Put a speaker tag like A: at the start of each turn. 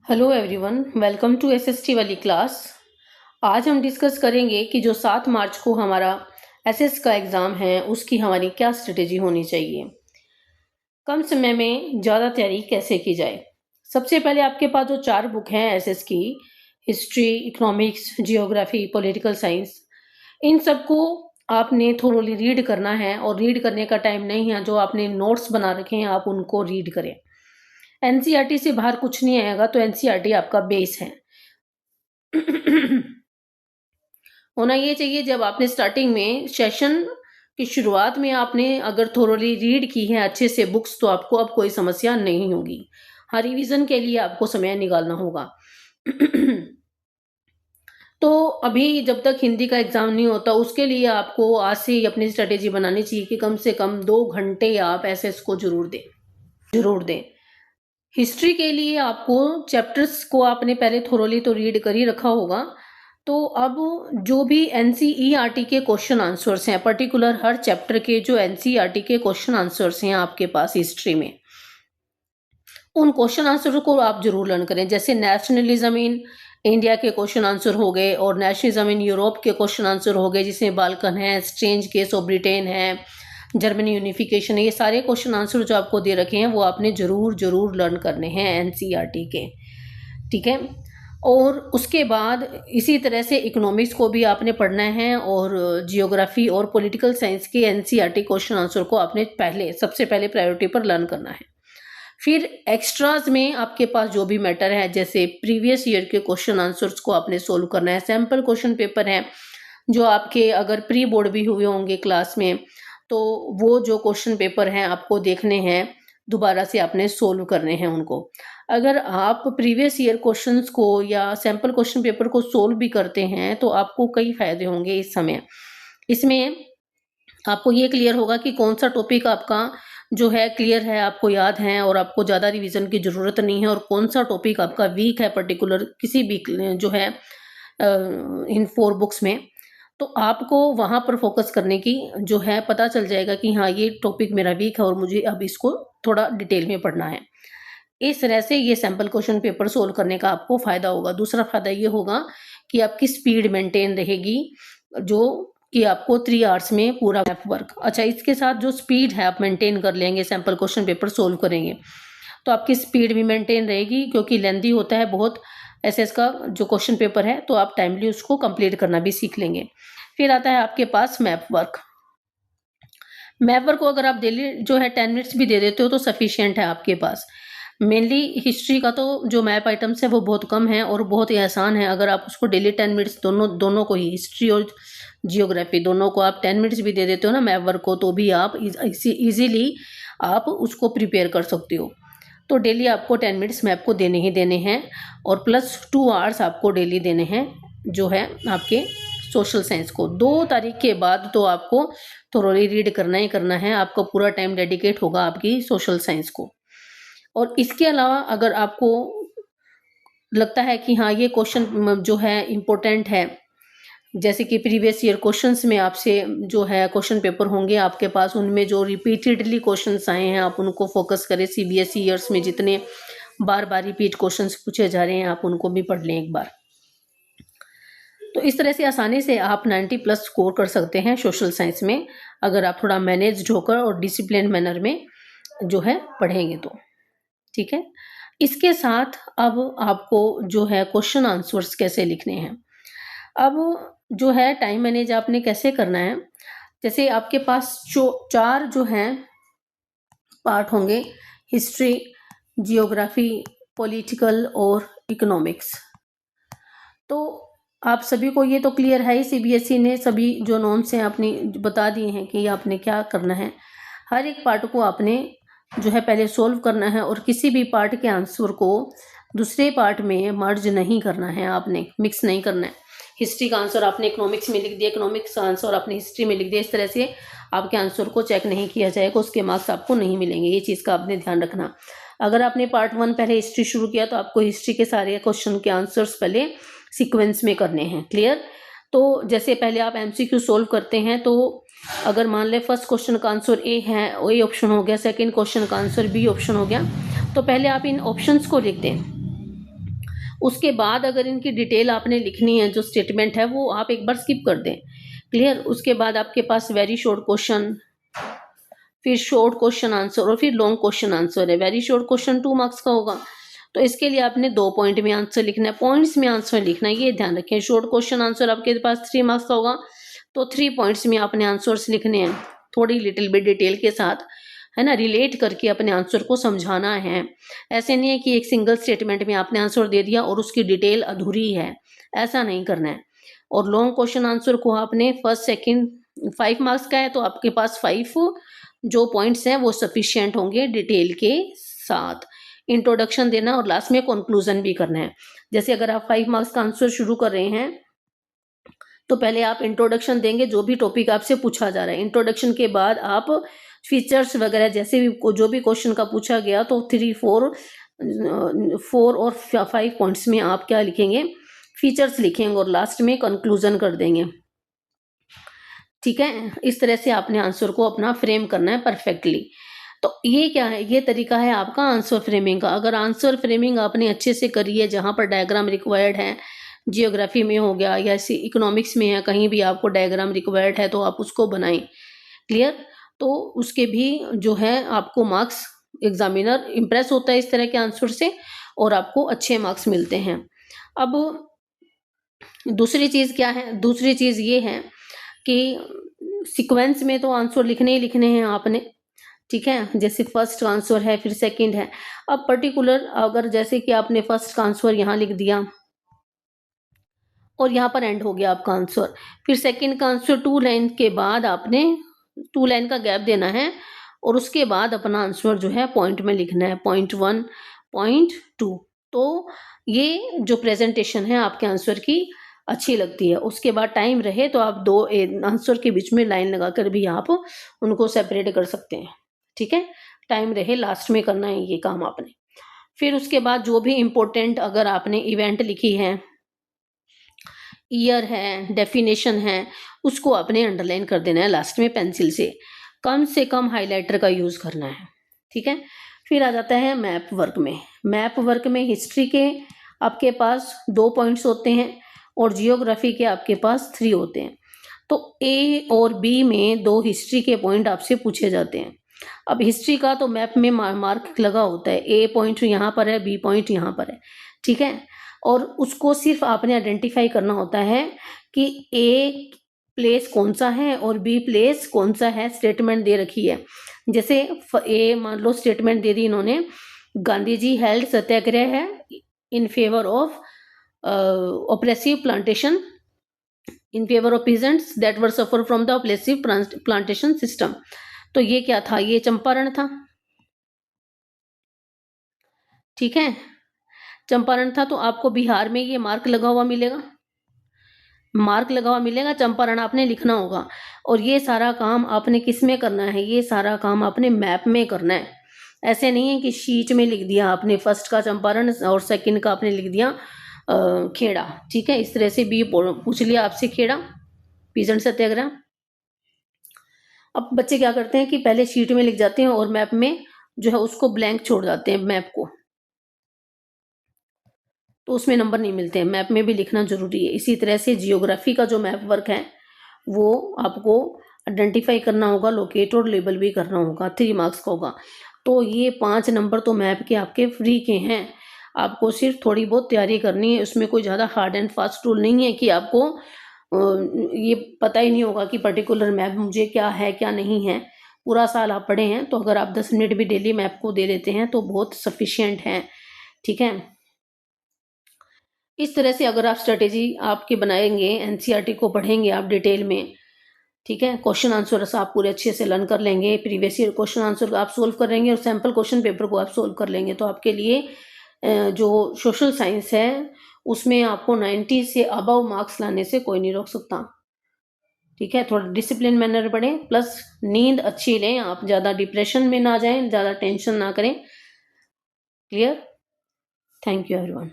A: Hello everyone, welcome to SST वाली class. आज हम डिस्कस करेंगे कि जो 7 मार्च को हमारा एसएस का एग्ज़ाम है उसकी हमारी क्या स्ट्रेटेजी होनी चाहिए, कम समय में ज़्यादा तैयारी कैसे की जाए। सबसे पहले आपके पास जो 4 बुक हैं एसएस की, history, economics, geography, political science, इन सबको आपने थोरोली रीड करना है और रीड करने का टाइम नहीं है। जो आपने नोट्स बना रखे हैं आप उनको रीड करें। एनसीईआरटी से बाहर कुछ नहीं आएगा, तो एनसीईआरटी आपका बेस है। होना ये चाहिए जब आपने स्टार्टिंग में सेशन की शुरुआत में आपने अगर थोरोली रीड की है अच्छे से बुक्स, तो आपको अब कोई समस्या नहीं होगी। हाँ, रिवीजन के लिए आपको समय निकालना होगा। तो अभी जब तक हिंदी का एग्जाम नहीं होता उसके लिए आपको आज से ही अपनी स्ट्रेटेजी बनानी चाहिए कि कम से कम 2 घंटे आप एसएस को जरूर दें। हिस्ट्री के लिए आपको चैप्टर्स को आपने पहले थोरोली तो रीड कर ही रखा होगा। तो अब जो भी एनसीईआरटी के क्वेश्चन आंसर्स हैं, पर्टिकुलर हर चैप्टर के जो एनसीईआरटी के क्वेश्चन आंसर्स हैं आपके पास हिस्ट्री में, उन क्वेश्चन आंसर को आप जरूर लर्न करें। जैसे नेशनलिज्म इन इंडिया के क्वेश्चन आंसर हो गए और नेशनलिज्म इन यूरोप के क्वेश्चन आंसर हो गए, जिसमें बाल्कन है, स्ट्रेंज केस ऑफ ब्रिटेन है, जर्मनी यूनिफिकेशन है। ये सारे क्वेश्चन आंसर जो आपको दे रखे हैं वो आपने जरूर लर्न करने हैं एनसीईआरटी के, ठीक है। और उसके बाद इसी तरह से इकोनॉमिक्स को भी आपने पढ़ना है और जियोग्राफी और पॉलिटिकल साइंस के एनसीईआरटी क्वेश्चन आंसर को आपने सबसे पहले प्रायोरिटी पर लर्न करना है। फिर एक्स्ट्राज में आपके पास जो भी मैटर है, जैसे प्रीवियस ईयर के क्वेश्चन आंसर्स को आपने सोल्व करना है। सैम्पल क्वेश्चन पेपर है जो आपके अगर प्री बोर्ड भी हुए होंगे क्लास में, तो वो जो क्वेश्चन पेपर हैं आपको देखने हैं, दोबारा से आपने सोल्व करने हैं उनको। अगर आप प्रीवियस ईयर क्वेश्चंस को या सैम्पल क्वेश्चन पेपर को सोल्व भी करते हैं तो आपको कई फायदे होंगे इस समय। इसमें आपको ये क्लियर होगा कि कौन सा टॉपिक आपका जो है क्लियर है, आपको याद है और आपको ज़्यादा रिवीजन की ज़रूरत नहीं है, और कौन सा टॉपिक आपका वीक है पर्टिकुलर किसी भी जो है इन 4 बुक्स में। तो आपको वहाँ पर फोकस करने की जो है पता चल जाएगा कि हाँ, ये टॉपिक मेरा वीक है और मुझे अब इसको थोड़ा डिटेल में पढ़ना है। इस तरह से ये सैम्पल क्वेश्चन पेपर सोल्व करने का आपको फायदा होगा। दूसरा फायदा ये होगा कि आपकी स्पीड मेंटेन रहेगी, जो कि आपको 3 आवर्स में पूरा मैप वर्क। अच्छा, इसके साथ जो स्पीड है आप मेंटेन कर लेंगे, सैम्पल क्वेश्चन पेपर सोल्व करेंगे तो आपकी स्पीड भी मेंटेन रहेगी, क्योंकि लेंथी होता है बहुत एसएस का जो क्वेश्चन पेपर है, तो आप टाइमली उसको कंप्लीट करना भी सीख लेंगे। फिर आता है आपके पास मैप वर्क। मैप वर्क को अगर आप डेली जो है 10 मिनट्स भी दे देते हो तो सफिशिएंट है आपके पास। मेनली हिस्ट्री का तो जो मैप आइटम्स है वो बहुत कम है और बहुत ही आसान है। अगर आप उसको डेली 10 मिनट्स दोनों को ही, हिस्ट्री और जियोग्राफी दोनों को आप 10 मिनट्स भी दे देते हो ना मैप वर्क को, तो भी आप इजीली आप उसको प्रिपेयर कर सकते हो। तो डेली आपको 10 मिनट्स मैप को देने ही देने हैं और प्लस 2 आवर्स आपको डेली देने हैं जो है आपके सोशल साइंस को। 2 तारीख के बाद तो आपको थोरोली रीड करना ही करना है, आपका पूरा टाइम डेडिकेट होगा आपकी सोशल साइंस को। और इसके अलावा अगर आपको लगता है कि हाँ, ये क्वेश्चन जो है इम्पोर्टेंट है, जैसे कि प्रीवियस ईयर क्वेश्चंस में आपसे जो है क्वेश्चन पेपर होंगे आपके पास, उनमें जो रिपीटेडली क्वेश्चंस आए हैं आप उनको फोकस करें। सीबीएसई ईयर्स में जितने बार बार रिपीट क्वेश्चंस पूछे जा रहे हैं आप उनको भी पढ़ लें एक बार। तो इस तरह से आसानी से आप 90 प्लस स्कोर कर सकते हैं सोशल साइंस में, अगर आप थोड़ा मैनेज होकर और डिसिप्लिन मैनर में जो है पढ़ेंगे तो, ठीक है। इसके साथ अब आपको जो है क्वेश्चन आंसर्स कैसे लिखने हैं, अब जो है टाइम मैनेज आपने कैसे करना है। जैसे आपके पास 4 जो हैं पार्ट होंगे, हिस्ट्री, जियोग्राफी, पॉलिटिकल और इकोनॉमिक्स। तो आप सभी को ये तो क्लियर है ही, सीबीएसई ने सभी जो नॉर्म्स हैं अपनी बता दिए हैं कि आपने क्या करना है। हर एक पार्ट को आपने जो है पहले सोल्व करना है और किसी भी पार्ट के आंसर को दूसरे पार्ट में मर्ज नहीं करना है, आपने मिक्स नहीं करना है। हिस्ट्री का आंसर आपने इकोनॉमिक्स में लिख दिया, इकोनॉमिक्स का आंसर आपने हिस्ट्री में लिख दिया, इस तरह से आपके आंसर को चेक नहीं किया जाएगा, उसके मार्क्स आपको नहीं मिलेंगे। ये चीज़ का आपने ध्यान रखना। अगर आपने पार्ट 1 पहले हिस्ट्री शुरू किया तो आपको हिस्ट्री के सारे क्वेश्चन के आंसर्स पहले सीक्वेंस में करने हैं, क्लियर। तो जैसे पहले आप एमसीक्यू सोल्व करते हैं, तो अगर मान ले फर्स्ट क्वेश्चन का आंसर ए है, ए ऑप्शन हो गया, सेकंड क्वेश्चन का आंसर बी ऑप्शन हो गया, तो पहले आप इन ऑप्शंस को लिख दें। उसके बाद अगर इनकी डिटेल आपने लिखनी है, जो स्टेटमेंट है वो आप एक बार स्किप कर दें। क्लियर? उसके बाद आपके पास वेरी शॉर्ट क्वेश्चन, फिर शॉर्ट क्वेश्चन आंसर और फिर लॉन्ग क्वेश्चन आंसर है। वेरी शॉर्ट क्वेश्चन 2 मार्क्स का होगा, तो इसके लिए आपने 2 पॉइंट में आंसर लिखना है, पॉइंट्स में आंसर लिखना है, ये ध्यान रखें। शॉर्ट क्वेश्चन आंसर आपके पास 3 मार्क्स का होगा, तो 3 पॉइंट्स में आपने आंसर्स लिखने हैं, थोड़ी लिटिल बिट डिटेल के साथ, है ना, रिलेट करके अपने आंसर को समझाना है। ऐसे नहीं है कि एक सिंगल स्टेटमेंट में आपने आंसर दे दिया और उसकी डिटेल अधूरी है, ऐसा नहीं करना है। और लॉन्ग क्वेश्चन आंसर को आपने फर्स्ट सेकंड 5 मार्क्स का है, तो आपके पास 5 जो पॉइंट्स हैं वो सफिशिएंट होंगे डिटेल के साथ। इंट्रोडक्शन देना और लास्ट में कंक्लूजन भी करना है। जैसे अगर आप 5 मार्क्स का आंसर शुरू कर रहे हैं, तो पहले आप इंट्रोडक्शन देंगे, जो भी टॉपिक आपसे पूछा जा रहा है। इंट्रोडक्शन के बाद आप फीचर्स वगैरह जैसे भी जो भी क्वेश्चन का पूछा गया, तो 3, 4 और 5 पॉइंट्स में आप क्या लिखेंगे, फीचर्स लिखेंगे और लास्ट में कंक्लूजन कर देंगे। ठीक है, इस तरह से आपने आंसर को अपना फ्रेम करना है परफेक्टली। तो ये क्या है, ये तरीका है आपका आंसर फ्रेमिंग का। अगर आंसर फ्रेमिंग आपने अच्छे से करी है, जहां पर डायग्राम रिक्वायर्ड है, जियोग्राफी में हो गया या इकोनॉमिक्स में है, कहीं भी आपको डायग्राम रिक्वायर्ड है तो आप उसको बनाएं। क्लियर? तो उसके भी जो है आपको मार्क्स, एग्जामिनर इंप्रेस होता है इस तरह के आंसर से और आपको अच्छे मार्क्स मिलते हैं। अब दूसरी चीज क्या है, दूसरी चीज ये है कि सीक्वेंस में तो आंसर लिखने ही लिखने हैं आपने। ठीक है, जैसे फर्स्ट का आंसर है, फिर सेकंड है। अब पर्टिकुलर अगर जैसे कि आपने फर्स्ट का आंसर यहाँ लिख दिया और यहाँ पर एंड हो गया आपका आंसर, फिर सेकंड का आंसर 2 लाइन के बाद आपने 2 लाइन का गैप देना है और उसके बाद अपना आंसर जो है पॉइंट में लिखना है, पॉइंट 1, पॉइंट 2। तो ये जो प्रेजेंटेशन है आपके आंसर की अच्छी लगती है। उसके बाद टाइम रहे तो आप 2 आंसर के बीच में लाइन लगाकर भी आप उनको सेपरेट कर सकते हैं। ठीक है, टाइम रहे लास्ट में करना है ये काम आपने। फिर उसके बाद जो भी इम्पोर्टेंट अगर आपने इवेंट लिखी है, ईयर है, डेफिनेशन है, उसको आपने अंडरलाइन कर देना है लास्ट में पेंसिल से कम हाइलाइटर का यूज करना है। ठीक है, फिर आ जाता है मैप वर्क में। मैप वर्क में हिस्ट्री के आपके पास 2 पॉइंट्स होते हैं और जियोग्राफी के आपके पास 3 होते हैं। तो ए और बी में 2 हिस्ट्री के पॉइंट आपसे पूछे जाते हैं। अब हिस्ट्री का तो मैप में मार्क लगा होता है, ए पॉइंट यहाँ पर है, बी पॉइंट यहाँ पर है। ठीक है, और उसको सिर्फ आपने आइडेंटिफाई करना होता है कि ए प्लेस कौन सा है और बी प्लेस कौन सा है। स्टेटमेंट दे रखी है, जैसे ए मान लो स्टेटमेंट दे दी इन्होंने, गांधी जी हेल्ड सत्याग्रह है in favour of oppressive plantation, in favour of peasants that were suffer from the oppressive plantation system. तो ये क्या था, ये चंपारण था। ठीक है, चंपारण था, तो आपको बिहार में ये मार्क लगा हुआ मिलेगा, मार्क लगा हुआ मिलेगा, चंपारण आपने लिखना होगा। और ये सारा काम आपने किस में करना है, ये सारा काम आपने मैप में करना है। ऐसे नहीं है कि शीट में लिख दिया आपने फर्स्ट का चंपारण और सेकंड का आपने लिख दिया खेड़ा। ठीक है, इस तरह से भी पूछ लिया आपसे खेड़ा, पीजेंट सत्याग्रह। अब बच्चे क्या करते हैं कि पहले शीट में लिख जाते हैं और मैप में जो है उसको ब्लैंक छोड़ जाते हैं मैप को, तो उसमें नंबर नहीं मिलते हैं। मैप में भी लिखना जरूरी है। इसी तरह से जियोग्राफी का जो मैप वर्क है वो आपको आइडेंटिफाई करना होगा, लोकेट और लेबल भी करना होगा, 3 मार्क्स का होगा। तो ये 5 नंबर तो मैप के आपके फ्री के हैं, आपको सिर्फ थोड़ी बहुत तैयारी करनी है। उसमें कोई ज़्यादा हार्ड एंड फास्ट रूल नहीं है कि आपको ये पता ही नहीं होगा कि पर्टिकुलर मैप मुझे क्या है क्या नहीं है। पूरा साल आप पढ़े हैं, तो अगर आप 10 मिनट भी डेली मैप को दे देते हैं तो बहुत सफिशिएंट है। ठीक है, इस तरह से अगर आप स्ट्रेटेजी आपके बनाएंगे, एनसीईआरटी को पढ़ेंगे आप डिटेल में, ठीक है, क्वेश्चन आंसर आप पूरे अच्छे से लर्न कर लेंगे, प्रीवियस ईयर क्वेश्चन आंसर आप सोल्व कर लेंगे और सैम्पल क्वेश्चन पेपर को आप सोल्व कर लेंगे, तो आपके लिए जो सोशल साइंस है उसमें आपको 90 से अबव मार्क्स लाने से कोई नहीं रोक सकता। ठीक है, थोड़ा डिसिप्लिन मैनर पढ़ें, प्लस नींद अच्छी लें, आप ज़्यादा डिप्रेशन में ना जाएं, ज़्यादा टेंशन ना करें। क्लियर? Thank you everyone.